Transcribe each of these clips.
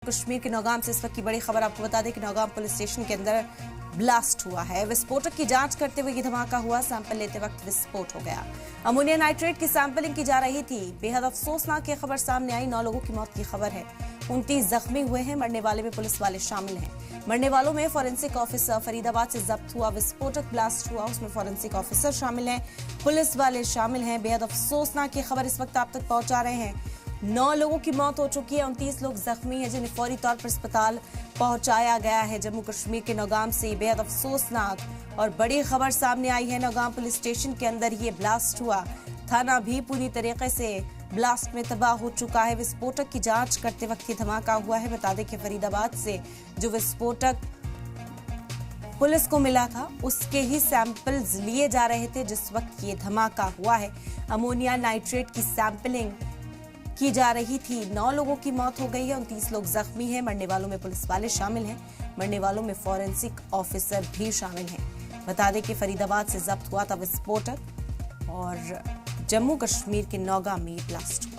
कश्मीर के नौगाम से इस वक्त की बड़ी खबर आपको बता दें कि नौगाम पुलिस स्टेशन के अंदर ब्लास्ट हुआ है। विस्फोटक की जांच करते हुए ये धमाका हुआ। सैंपल लेते वक्त विस्फोट हो गया। अमोनिया नाइट्रेट की सैंपलिंग की जा रही थी। बेहद अफसोसनाक ये खबर सामने आई। 9 लोगों की मौत की खबर है। 29 जख्मी हुए हैं। मरने वाले में पुलिस वाले शामिल हैं। मरने वालों में फॉरेंसिक ऑफिसर फरीदाबाद से जब्त हुआ विस्फोटक ब्लास्ट हुआ, उसमें फॉरेंसिक ऑफिसर शामिल हैं, पुलिस वाले शामिल हैं। बेहद अफसोसनाक ये खबर इस वक्त आप तक पहुंचा रहे हैं। 9 लोगों की मौत हो चुकी है। 29 लोग जख्मी हैं जिन्हें फौरी तौर पर अस्पताल पहुंचाया गया है। जम्मू कश्मीर के नौगाम से बेहद अफसोसनाक और बड़ी खबर सामने आई है। नौगाम पुलिस स्टेशन के अंदर ये ब्लास्ट हुआ। थाना भी पूरी तरीके से ब्लास्ट में तबाह हो चुका है। विस्फोटक की जांच करते वक्त ये धमाका हुआ है। बता दें कि फरीदाबाद से जो विस्फोटक पुलिस को मिला था उसके ही सैंपल्स लिए जा रहे थे जिस वक्त ये धमाका हुआ है। अमोनिया नाइट्रेट की सैंपलिंग की जा रही थी। 9 लोगों की मौत हो गई है। 29 लोग जख्मी हैं। मरने वालों में पुलिस वाले शामिल हैं। मरने वालों में फॉरेंसिक ऑफिसर भी शामिल हैं। बता दें कि फरीदाबाद से जब्त हुआ था विस्फोटक और जम्मू कश्मीर के नौगाम में ब्लास्ट हुआ।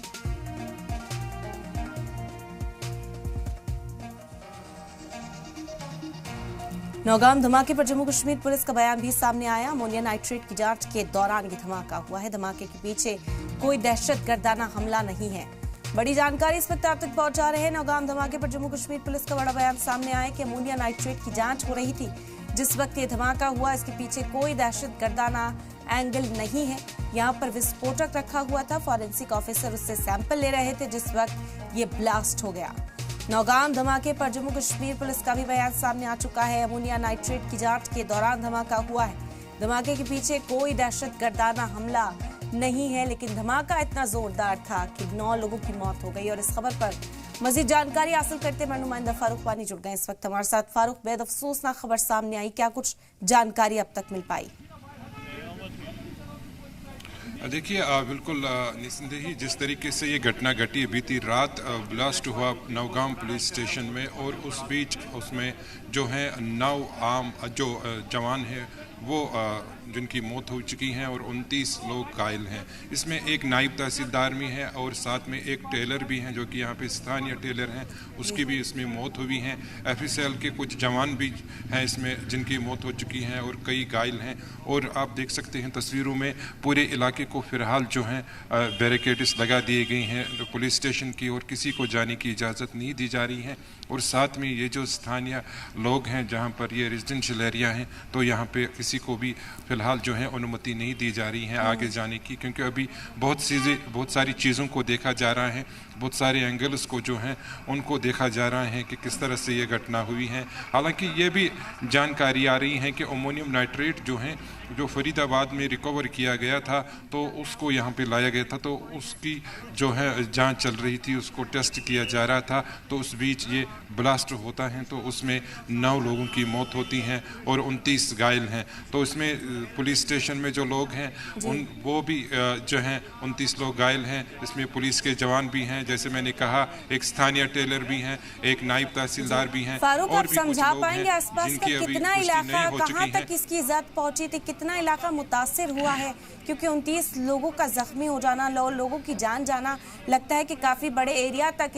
नौगाम धमाके पर जम्मू कश्मीर पुलिस का बयान भी सामने आया। अमोनिया नाइट्रेट की जांच के दौरान ये धमाका हुआ है। धमाके के पीछे कोई दहशतगर्दाना हमला नहीं है। बड़ी जानकारी इस वक्त आप तक पहुंचा रहे हैं। नौगाम धमाके पर जम्मू कश्मीर पुलिस का बड़ा बयान सामने आया कि अमोनिया नाइट्रेट की जांच हो रही थी जिस वक्त ये धमाका हुआ। इसके पीछे कोई दहशतगर्दाना एंगल नहीं है। यहाँ पर विस्फोटक रखा हुआ था। फॉरेंसिक ऑफिसर उससे सैंपल ले रहे थे जिस वक्त ये ब्लास्ट हो गया। नौगाम धमाके पर जम्मू कश्मीर पुलिस का भी बयान सामने आ चुका है। अमोनिया नाइट्रेट की जांच के दौरान धमाका हुआ है। धमाके के पीछे कोई दहशतगर्दाना हमला नहीं है, लेकिन धमाका इतना जोरदार था कि 9 लोगों की मौत हो गई। और इस खबर पर मजीद जानकारी हासिल करते हुए नुमाइंदा फारूक वानी जुड़ गए इस वक्त हमारे साथ। फारूक, बेहद अफसोसनाक खबर सामने आई, क्या कुछ जानकारी अब तक मिल पाई? देखिए, बिल्कुल निस्संदेही जिस तरीके से ये घटना घटी बीती रात ब्लास्ट हुआ नौगाम पुलिस स्टेशन में और उस बीच उसमें जो है 9 आम जो जवान हैं वो जिनकी मौत हो चुकी हैं और 29 लोग घायल हैं। इसमें एक नायब तहसीलदार भी है और साथ में एक टेलर भी हैं जो कि यहाँ पे स्थानीय टेलर हैं, उसकी भी इसमें मौत हुई है। FSL के कुछ जवान भी हैं इसमें जिनकी मौत हो चुकी हैं और कई घायल हैं। और आप देख सकते हैं तस्वीरों में पूरे इलाके को फिलहाल जो है बैरिकेड्स लगा दिए गए हैं पुलिस स्टेशन की और किसी को जाने की इजाज़त नहीं दी जा रही है। और साथ में ये जो स्थानीय लोग हैं जहाँ पर ये रेजिडेंशियल एरिया हैं तो यहाँ पे किसी को भी फिलहाल जो है अनुमति नहीं दी जा रही है आगे जाने की, क्योंकि अभी बहुत सारी चीज़ों को देखा जा रहा है, बहुत सारे एंगल्स को जो हैं उनको देखा जा रहा है कि किस तरह से ये घटना हुई है। हालांकि ये भी जानकारी आ रही है कि अमोनियम नाइट्रेट जो है जो फरीदाबाद में रिकवर किया गया था तो उसको यहाँ पे लाया गया था, तो उसकी जो है जांच चल रही थी, उसको टेस्ट किया जा रहा था। तो उस बीच ये ब्लास्ट होता है तो उसमें 9 लोगों की मौत होती है और 29 घायल हैं। तो इसमें पुलिस स्टेशन में जो लोग हैं वो भी जो हैं 29 लोग घायल हैं। इसमें पुलिस के जवान भी हैं, जैसे मैंने कहा एक स्थानीय टेलर भी हैं, एक नायब तहसीलदार भी हैं। फारूक, आप समझा पाएंगे आसपास का कितना इलाका, कहाँ तक इसकी इजाज़त पहुंची थी, कितना इलाका मुतासिर हुआ है? क्योंकि 29 लोगों का जख्मी हो जाना, 9 लोगों की जान जाना, लगता है कि काफी बड़े एरिया तक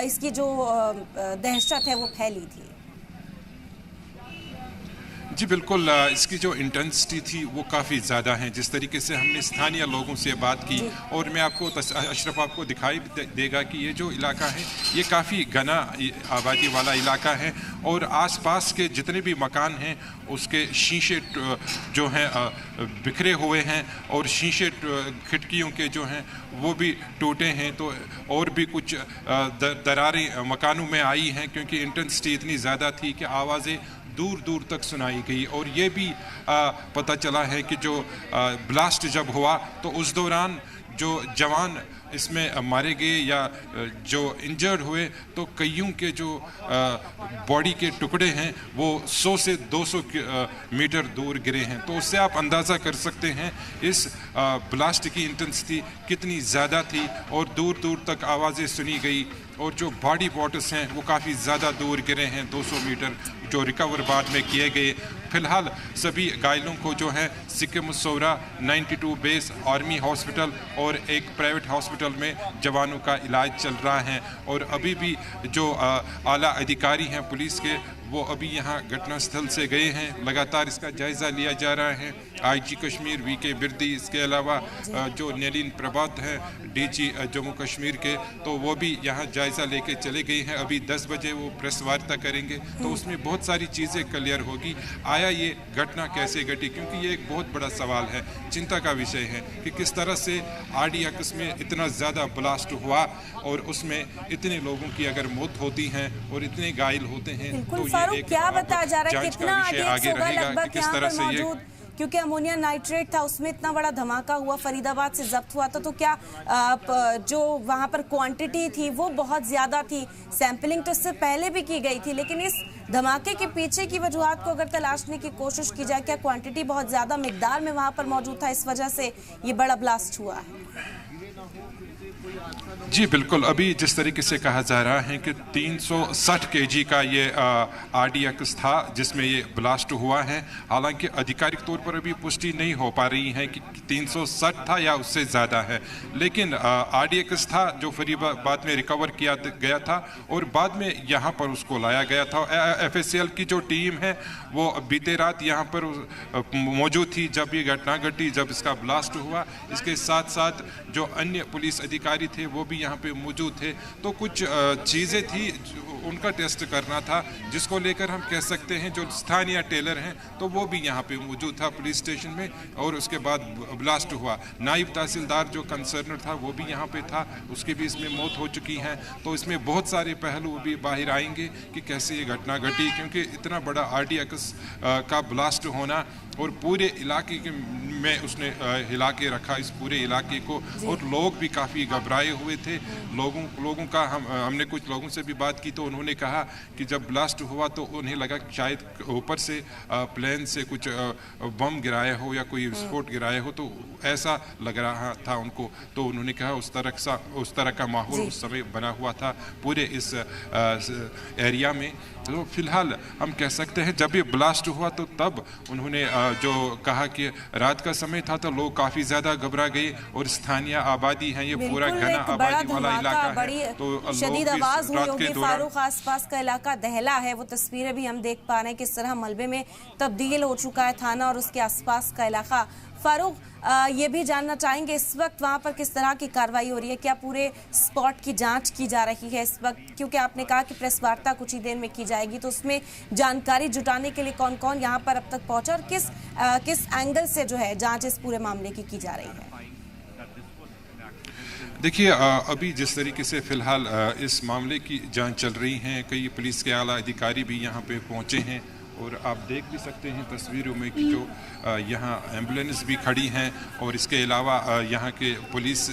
इसकी जो दहशत है वो फैली थी। जी बिल्कुल, इसकी जो इंटेंसिटी थी वो काफ़ी ज़्यादा है। जिस तरीके से हमने स्थानीय लोगों से बात की और मैं आपको अशरफ आपको दिखाई देगा कि ये जो इलाका है ये काफ़ी घना आबादी वाला इलाका है और आसपास के जितने भी मकान हैं उसके शीशे जो हैं बिखरे हुए हैं और शीशे खिड़कियों के जो हैं वो भी टूटे हैं। तो और भी कुछ दरारें मकानों में आई हैं क्योंकि इंटेंसिटी इतनी ज़्यादा थी कि आवाज़ें दूर दूर तक सुनाई गई। और ये भी पता चला है कि जो ब्लास्ट जब हुआ तो उस दौरान जो जवान इसमें मारे गए या जो इंजर्ड हुए तो कईयों के जो बॉडी के टुकड़े हैं वो 100 से 200 मीटर दूर गिरे हैं। तो उससे आप अंदाज़ा कर सकते हैं इस ब्लास्ट की इंटेंसिटी कितनी ज़्यादा थी और दूर दूर तक आवाज़ें सुनी गई। और जो बॉडी पार्ट्स हैं वो काफ़ी ज़्यादा दूर गिरे हैं, 200 मीटर जो रिकवर बाद में किए गए। फिलहाल सभी घायलों को जो है सिक्किम सौरा 92 बेस आर्मी हॉस्पिटल और एक प्राइवेट हॉस्पिटल में जवानों का इलाज चल रहा है। और अभी भी जो आला अधिकारी हैं पुलिस के, वो अभी यहाँ घटनास्थल से गए हैं, लगातार इसका जायजा लिया जा रहा है। आईजी कश्मीर वीके बिरदी, इसके अलावा जो नलिन प्रभात हैं डीजी जम्मू कश्मीर के, तो वो भी यहाँ जायजा लेके चले गए हैं। अभी 10 बजे वो प्रेस वार्ता करेंगे, तो उसमें बहुत सारी चीज़ें क्लियर होगी। आया ये घटना कैसे घटी, क्योंकि ये एक बहुत बड़ा सवाल है, चिंता का विषय है कि किस तरह से RDX में इतना ज़्यादा ब्लास्ट हुआ और उसमें इतने लोगों की अगर मौत होती है और इतने घायल होते हैं, तो ये क्या बताया जा रहा है कितना आगे रहेगा कि किस तरह से ये, क्योंकि अमोनिया नाइट्रेट था, उसमें इतना बड़ा धमाका हुआ, फरीदाबाद से जब्त हुआ था, तो क्या जो वहां पर क्वांटिटी थी वो बहुत ज्यादा थी? सैंपलिंग तो इससे पहले भी की गई थी, लेकिन इस धमाके के पीछे की वजूहात को अगर तलाशने की कोशिश की जाए, क्या क्वांटिटी बहुत ज्यादा मिकदार में वहां पर मौजूद था, इस वजह से ये बड़ा ब्लास्ट हुआ है? जी बिल्कुल, अभी जिस तरीके से कहा जा रहा है कि 360 kg का ये RDX था जिसमें ये ब्लास्ट हुआ है। हालांकि आधिकारिक तौर पर अभी पुष्टि नहीं हो पा रही है कि 360 था या उससे ज़्यादा है, लेकिन RDX था जो फरीदाबाद में रिकवर किया गया था और बाद में यहाँ पर उसको लाया गया था। FSL की जो टीम है वो बीते रात यहाँ पर मौजूद थी जब ये घटना घटी, जब इसका ब्लास्ट हुआ। इसके साथ साथ जो अन्य पुलिस अधिकारी थे वो भी यहाँ पे मौजूद थे, तो कुछ चीज़ें थी उनका टेस्ट करना था, जिसको लेकर हम कह सकते हैं जो स्थानीय टेलर हैं तो वो भी यहाँ पे मौजूद था पुलिस स्टेशन में, और उसके बाद ब्लास्ट हुआ। नायब तहसीलदार जो कंसर्न था वो भी यहाँ पे था, उसकी भी इसमें मौत हो चुकी है। तो इसमें बहुत सारे पहलू भी बाहर आएंगे कि कैसे ये घटना घटी, क्योंकि इतना बड़ा RDX का ब्लास्ट होना और पूरे इलाके में उसने हिला के रखा इस पूरे इलाके को, और लोग भी काफ़ी घबराए हुए थे। लोगों का हमने कुछ लोगों से भी बात की तो उन्होंने कहा कि जब ब्लास्ट हुआ तो उन्हें लगा कि शायद ऊपर से प्लेन से कुछ बम गिराया हो या कोई विस्फोट गिराया हो, तो ऐसा लग रहा था उनको। तो उन्होंने कहा उस तरह का माहौल उस समय बना हुआ था पूरे इस एरिया में। तो फिलहाल हम कह सकते हैं जब ये ब्लास्ट हुआ तो तब उन्होंने जो कहा कि रात का समय था तो लोग काफ़ी ज़्यादा घबरा गए, और स्थानीय आबादी है, ये पूरा घना आबादी वाला इलाका है, तो शदीद आवाज़ हुई होगी। फारूक, आसपास का इलाका दहला है, वो तस्वीरें भी हम देख पा रहे हैं किस तरह मलबे में तब्दील हो चुका है थाना और उसके आसपास का इलाका। फारूक, ये भी जानना चाहेंगे इस वक्त वहाँ पर किस तरह की कार्रवाई हो रही है, क्या पूरे स्पॉट की जांच की जा रही है इस वक्त? क्योंकि आपने कहा कि प्रेस वार्ता कुछ ही देर में की जाएगी, तो उसमें जानकारी जुटाने के लिए कौन कौन यहाँ पर अब तक पहुंचा और किस एंगल से जो है जांच इस पूरे मामले की जा रही है? देखिए, अभी जिस तरीके से फिलहाल इस मामले की जांच चल रही है, कई पुलिस के आला अधिकारी भी यहाँ पे पहुँचे हैं, और आप देख भी सकते हैं तस्वीरों में कि जो यहाँ एम्बुलेंस भी खड़ी हैं, और इसके अलावा यहाँ के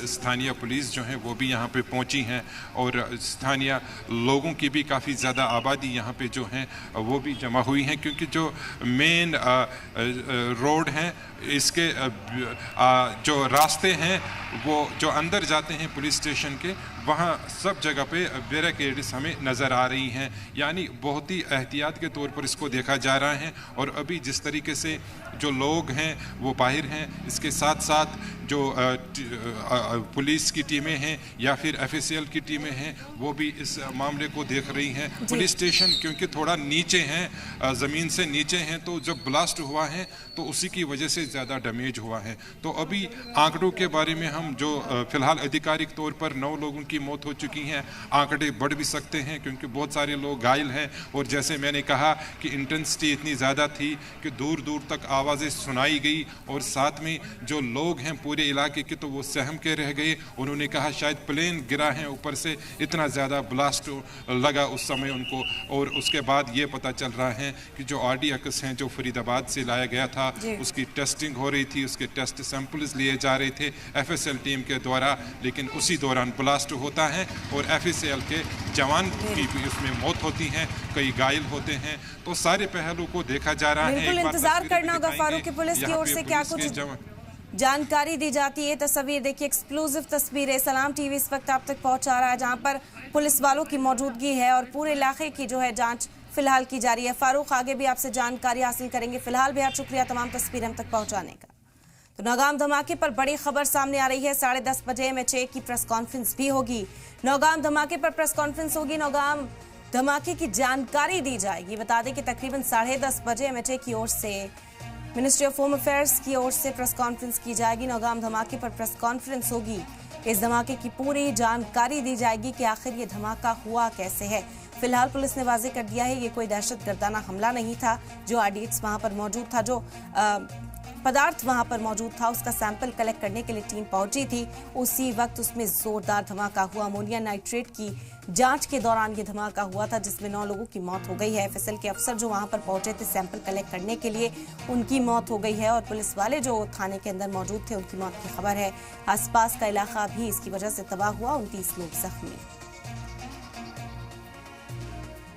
स्थानीय पुलिस जो हैं वो भी यहाँ पे पहुँची हैं, और स्थानीय लोगों की भी काफ़ी ज़्यादा आबादी यहाँ पे जो हैं वो भी जमा हुई हैं, क्योंकि जो मेन रोड हैं इसके जो रास्ते हैं वो जो अंदर जाते हैं पुलिस स्टेशन के, वहाँ सब जगह पे बैरिकेड्स हमें नज़र आ रही हैं, यानी बहुत ही एहतियात के तौर पर इसको देखा जा रहा है। और अभी जिस तरीके से जो लोग हैं वो बाहर हैं, इसके साथ साथ जो पुलिस की टीमें हैं या फिर FSL की टीमें हैं वो भी इस मामले को देख रही हैं। पुलिस स्टेशन क्योंकि थोड़ा नीचे हैं, ज़मीन से नीचे हैं, तो जब ब्लास्ट हुआ है तो उसी की वजह से ज़्यादा डैमेज हुआ है। तो अभी आंकड़ों के बारे में हम जो फिलहाल आधिकारिक तौर पर 9 लोगों की मौत हो चुकी हैं, आंकड़े बढ़ भी सकते हैं क्योंकि बहुत सारे लोग घायल हैं, और जैसे मैंने कहा कि इंटेंसिटी इतनी ज़्यादा थी कि दूर दूर तक आवाज़ें सुनाई गई, और साथ में जो लोग हैं पूरे इलाके के तो वो सहम के रह गए। उन्होंने कहा शायद प्लेन गिरा है ऊपर से, इतना ज़्यादा ब्लास्ट लगा उस समय उनको। और उसके बाद ये पता चल रहा है कि जो RDX हैं जो फरीदाबाद से लाया गया था उसकी टेस्टिंग हो रही थी, उसके टेस्ट सैंपल्स लिए जा रहे थे FSL टीम के द्वारा, लेकिन उसी दौरान ब्लास्ट होता है और FSL के जवान की भी उसमें मौत होती है, कई घायल होते हैं। तो सारे पहलू को देखा जा रहा है। बिल्कुल इंतजार करना होगा फारूक की पुलिस की ओर से क्या कुछ जानकारी दी जाती है। तस्वीर देखिए, एक्सक्लूसिव तस्वीरें सलाम टीवी इस वक्त आप तक पहुंचा रहा है, जहां पर पुलिस वालों की मौजूदगी है और पूरे इलाके की जो है जांच फिलहाल की जा रही है। फारूक, आगे भी आपसे जानकारी हासिल करेंगे। फिलहाल बेहद शुक्रिया तमाम तस्वीरें हम तक पहुंचाने का। तो नौगाम धमाके पर बड़ी खबर सामने आ रही है। 10:30 बजे MHA की प्रेस कॉन्फ्रेंस भी होगी। नौगाम धमाके पर प्रेस कॉन्फ्रेंस होगी, नौगाम धमाके की जानकारी दी जाएगी। बता दें कि तकरीबन 10:30 बजे MHA की ओर से, मिनिस्ट्री ऑफ होम अफेयर्स की ओर से प्रेस कॉन्फ्रेंस की जाएगी। नौगाम धमाके पर प्रेस कॉन्फ्रेंस होगी। इस धमाके की पूरी जानकारी दी जाएगी कि आखिर ये धमाका हुआ कैसे है। फिलहाल पुलिस ने वाजे कर दिया है ये कोई दहशतगर्दाना हमला नहीं था। जो RDX वहां पर मौजूद था, जो पदार्थ वहां पर मौजूद था, उसका सैंपल कलेक्ट करने के लिए टीम पहुंची थी। उसी वक्त उसमें जोरदार धमाका हुआ। अमोनिया नाइट्रेट की जांच के दौरान ये धमाका हुआ था, जिसमें 9 लोगों की मौत हो गई है। FSL के अफसर जो वहां पर पहुंचे थे सैंपल कलेक्ट करने के लिए, उनकी मौत हो गई है और पुलिस वाले जो थाने के अंदर मौजूद थे उनकी मौत की खबर है। आसपास का इलाका भी इसकी वजह से तबाह हुआ। 29 लोग जख्मी।